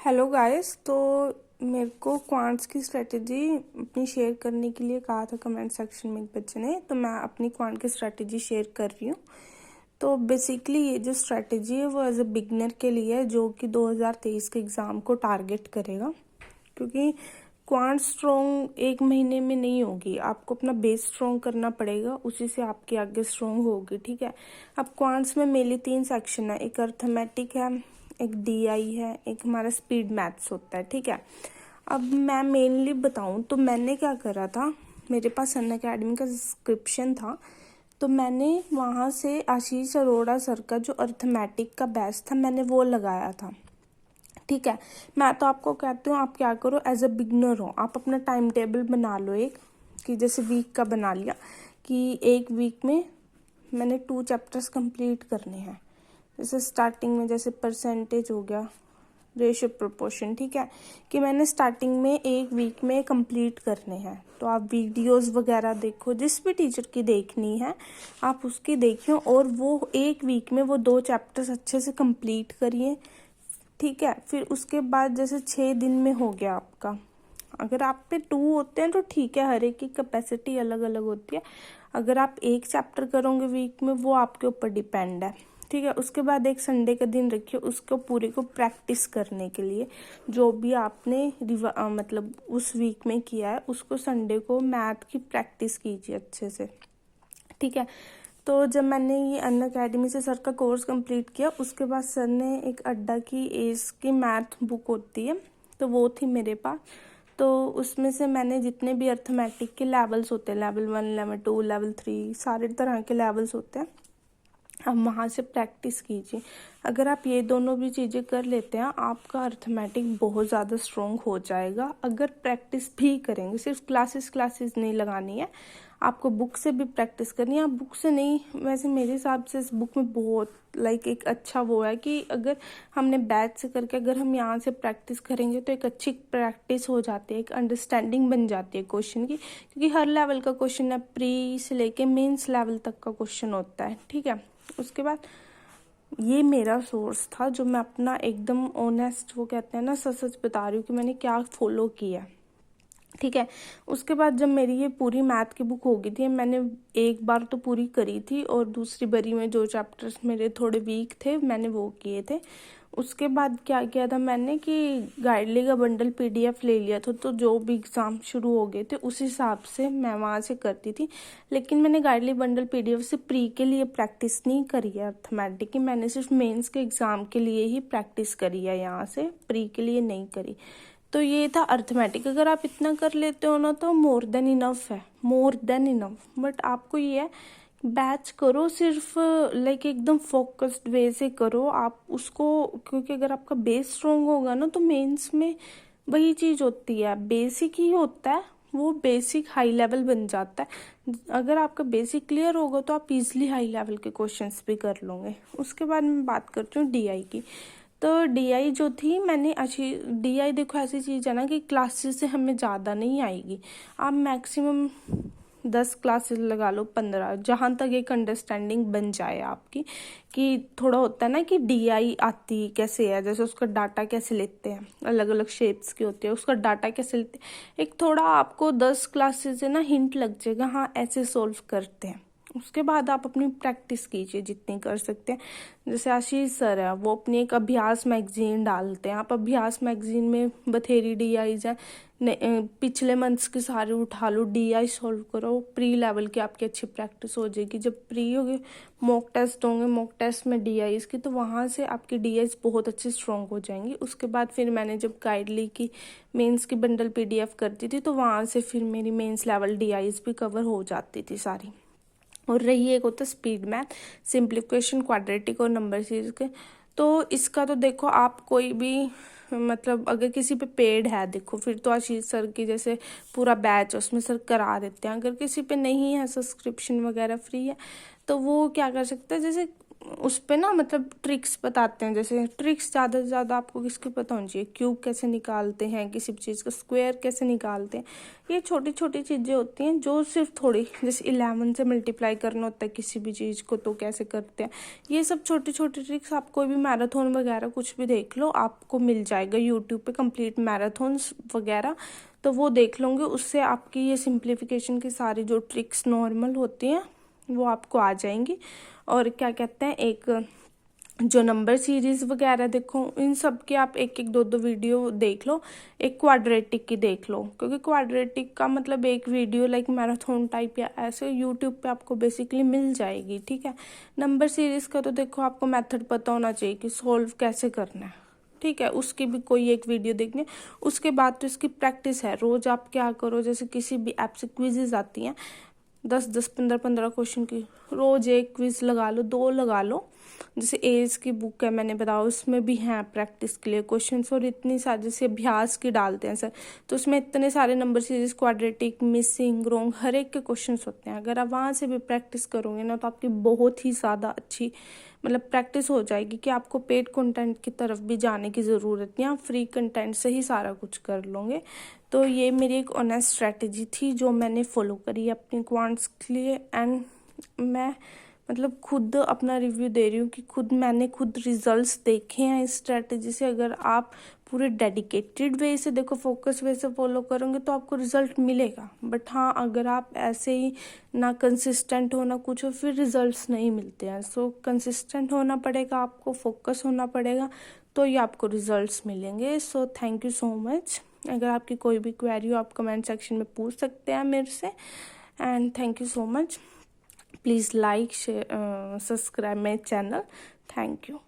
Hello guys. तो मेरे को क्वांट्स की स्ट्रेटजी अपनी शेयर करने के लिए कहा था कमेंट सेक्शन में एक बच्चे ने, तो मैं अपनी क्वांट की स्ट्रेटजी शेयर कर रही हूँ। तो बेसिकली ये जो स्ट्रेटजी है वो एज अ बिगनर के लिए है, जो कि 2023 के एग्ज़ाम को टारगेट करेगा। क्योंकि क्वांट स्ट्रॉन्ग एक महीने में नहीं होगी, आपको अपना बेस स्ट्रॉन्ग करना पड़ेगा, उसी से आपकी आगे स्ट्रॉन्ग होगी। ठीक है। अब क्वांट्स में मेनली 3 सेक्शन है, एक अर्थमेटिक है, एक डीआई है, एक हमारा स्पीड मैथ्स होता है। ठीक है। अब मैं मेनली बताऊं तो मैंने क्या करा था, मेरे पास अनअकैडमी का सब्सक्रिप्शन था, तो मैंने वहाँ से आशीष अरोड़ा सर का जो अर्थमेटिक का बैच था मैंने वो लगाया था। ठीक है। मैं तो आपको कहती हूँ आप क्या करो, एज अ बिगनर हो आप अपना टाइम टेबल बना लो एक, कि जैसे वीक का बना लिया कि एक वीक में मैंने 2 चैप्टर्स कंप्लीट करने हैं। जैसे स्टार्टिंग में जैसे परसेंटेज हो गया, रेशियो प्रोपोर्शन। ठीक है, कि मैंने स्टार्टिंग में एक वीक में कंप्लीट करने हैं। तो आप वीडियोस वगैरह देखो, जिस भी टीचर की देखनी है आप उसकी देखिए, और वो एक वीक में वो 2 चैप्टर्स अच्छे से कंप्लीट करिए। ठीक है। फिर उसके बाद जैसे 6 दिन में हो गया आपका, अगर आप पे 2 होते हैं तो ठीक है, हर एक की कैपेसिटी अलग अलग होती है। अगर आप एक चैप्टर करोगे वीक में, वो आपके ऊपर डिपेंड है। ठीक है। उसके बाद एक संडे का दिन रखिए उसको पूरे को प्रैक्टिस करने के लिए, जो भी आपने मतलब उस वीक में किया है उसको संडे को मैथ की प्रैक्टिस कीजिए अच्छे से। ठीक है। तो जब मैंने ये अनअकैडमी से सर का कोर्स कंप्लीट किया, उसके बाद सर ने एक अड्डा की एस की मैथ बुक होती है, तो वो थी मेरे पास। तो उसमें से मैंने जितने भी अर्थमेटिक के लेवल्स होते हैं, लेवल 1, लेवल 2, लेवल 3, सारे तरह के लेवल्स होते हैं, आप वहाँ से प्रैक्टिस कीजिए। अगर आप ये दोनों भी चीज़ें कर लेते हैं आपका अर्थमेटिक बहुत ज़्यादा स्ट्रॉन्ग हो जाएगा। अगर प्रैक्टिस भी करेंगे, सिर्फ क्लासेस नहीं लगानी है, आपको बुक से भी प्रैक्टिस करनी है। आप बुक से नहीं, वैसे मेरे हिसाब से इस बुक में बहुत एक अच्छा वो है कि अगर हमने बैच से करके अगर हम यहाँ से प्रैक्टिस करेंगे तो एक अच्छी प्रैक्टिस हो जाती है, एक अंडरस्टैंडिंग बन जाती है क्वेश्चन की, क्योंकि हर लेवल का क्वेश्चन है, प्री से लेके मेंस लेवल तक का क्वेश्चन होता है। ठीक है। उसके बाद ये मेरा सोर्स था जो मैं अपना एकदम ऑनेस्ट, वो कहते हैं ना, सच सच बता रही हूँ कि मैंने क्या फॉलो किया। ठीक है। उसके बाद जब मेरी ये पूरी मैथ की बुक हो गई थी, मैंने एक बार तो पूरी करी थी, और दूसरी बारी में जो चैप्टर्स मेरे थोड़े वीक थे मैंने वो किए थे। उसके बाद क्या किया था मैंने कि गाइडली का बंडल पीडीएफ ले लिया था, तो जो भी एग्ज़ाम शुरू हो गए थे उस हिसाब से मैं वहाँ से करती थी। लेकिन मैंने गाइडली बंडल पीडीएफ से प्री के लिए प्रैक्टिस नहीं करी है अर्थमेटिक की, मैंने सिर्फ मेंस के एग्ज़ाम के लिए ही प्रैक्टिस करी है, यहाँ से प्री के लिए नहीं करी। तो ये था अर्थमेटिक। अगर आप इतना कर लेते हो ना तो मोर देन इनफ है, मोर देन इनफ। बट आपको ये है, बैच करो सिर्फ, एकदम फोकस्ड वे से करो आप उसको, क्योंकि अगर आपका बेस स्ट्रॉन्ग होगा ना तो मेंस में वही चीज़ होती है, बेसिक ही होता है, वो बेसिक हाई लेवल बन जाता है। अगर आपका बेसिक क्लियर होगा तो आप इजीली हाई लेवल के क्वेश्चंस भी कर लोगे। उसके बाद मैं बात करती हूँ डीआई की। तो डीआई जो थी मैंने अच्छी, डीआई देखो ऐसी चीज़ है ना कि क्लासेस से हमें ज़्यादा नहीं आएगी, आप मैक्सिमम 10 क्लासेस लगा लो, 15, जहाँ तक एक अंडरस्टैंडिंग बन जाए आपकी, कि थोड़ा होता है ना कि डीआई आती कैसे है, जैसे उसका डाटा कैसे लेते हैं, अलग अलग शेप्स की होती है, उसका डाटा कैसे लेते हैं, एक थोड़ा आपको 10 क्लासेस से ना हिंट लग जाएगा, हाँ ऐसे सोल्व करते हैं। उसके बाद आप अपनी प्रैक्टिस कीजिए जितनी कर सकते हैं। जैसे आशीष सर है, वो अपनी एक अभ्यास मैगजीन डालते हैं, आप अभ्यास मैगजीन में बथेरी डीआईज है, पिछले मंथ्स के सारे उठा लो, डीआई सॉल्व करो, प्री लेवल की आपकी अच्छी प्रैक्टिस हो जाएगी। जब प्री होगी, मॉक टेस्ट होंगे, मॉक टेस्ट में डीआईज की, तो वहाँ से आपकी डीआईज बहुत अच्छी स्ट्रॉन्ग हो जाएंगी। उसके बाद फिर मैंने जब गाइडली की मेंस की बंडल पीडीएफ करती थी, तो वहाँ से फिर मेरी मेंस लेवल डीआईज भी कवर हो जाती थी सारी। और रही एक होता है स्पीड मैथ, सिंप्लीफिकेशन, क्वाड्रेटिक और नंबर सीरीज के। तो इसका तो देखो आप कोई भी, मतलब अगर किसी पे पेड है देखो, फिर तो आशीष सर की जैसे पूरा बैच उसमें सर करा देते हैं। अगर किसी पे नहीं है, सब्सक्रिप्शन वगैरह फ्री है, तो वो क्या कर सकता है, जैसे उस पे ना मतलब ट्रिक्स बताते हैं, जैसे ट्रिक्स ज़्यादा से ज़्यादा आपको किसकी पता होनी चाहिए, क्यूब कैसे निकालते हैं, किसी भी चीज़ का स्क्वायर कैसे निकालते हैं। ये छोटी छोटी चीज़ें होती हैं जो सिर्फ थोड़ी, जैसे 11 से मल्टीप्लाई करना होता है किसी भी चीज़ को तो कैसे करते हैं। ये सब छोटी छोटी ट्रिक्स आप कोई भी मैराथन वगैरह कुछ भी देख लो, आपको मिल जाएगा यूट्यूब पे कंप्लीट मैराथन्स वगैरह, तो वो देख लोगे, उससे आपकी ये सिंप्लीफिकेशन की सारी जो ट्रिक्स नॉर्मल होती हैं वो आपको आ जाएंगी। और क्या कहते हैं, एक जो नंबर सीरीज वगैरह देखो, इन सब के आप एक एक दो दो वीडियो देख लो, एक क्वाड्रेटिक की देख लो, क्योंकि क्वाड्रेटिक का मतलब एक वीडियो लाइक मैराथन टाइप या ऐसे यूट्यूब पे आपको बेसिकली मिल जाएगी, ठीक है। नंबर सीरीज का तो देखो आपको मेथड पता होना चाहिए कि सोल्व कैसे करना है, ठीक है, उसकी भी कोई एक वीडियो देखनी। उसके बाद तो इसकी प्रैक्टिस है, रोज आप क्या करो, जैसे किसी भी ऐप से क्विजेज आती हैं 10-10 15-15 क्वेश्चन की, रोज एक क्विज लगा लो, 2 लगा लो। जैसे एज की बुक है मैंने बताया, उसमें भी हैं प्रैक्टिस के लिए क्वेश्चंस, और इतनी सारी जैसे अभ्यास की डालते हैं सर, तो उसमें इतने सारे नंबर सीरीज, क्वाड्रेटिक, मिसिंग, रोंग, हर एक के क्वेश्चंस होते हैं। अगर आप वहाँ से भी प्रैक्टिस करोगे ना तो आपकी बहुत ही ज़्यादा अच्छी मतलब प्रैक्टिस हो जाएगी कि आपको पेड कंटेंट की तरफ भी जाने की ज़रूरत नहीं, आप फ्री कंटेंट से ही सारा कुछ कर लोगे। तो ये मेरी एक ऑनेस्ट स्ट्रैटेजी थी जो मैंने फॉलो करी अपनी क्वांट्स के लिए, एंड मैं मतलब खुद अपना रिव्यू दे रही हूँ कि मैंने खुद रिजल्ट्स देखे हैं इस स्ट्रैटेजी से। अगर आप पूरे डेडिकेटेड वे से देखो, फोकस वे से फॉलो करोगे तो आपको रिजल्ट मिलेगा। बट हाँ, अगर आप ऐसे ही ना कंसिस्टेंट हो ना कुछ हो, फिर रिजल्ट्स नहीं मिलते हैं। सो कंसिस्टेंट होना पड़ेगा, आपको फोकस होना पड़ेगा, तो ये आपको रिजल्ट्स मिलेंगे। So thank you so much. अगर आपकी कोई भी क्वेरी हो आप कमेंट सेक्शन में पूछ सकते हैं मेरे से, and thank you so much. Please like, share, subscribe my channel. Thank you.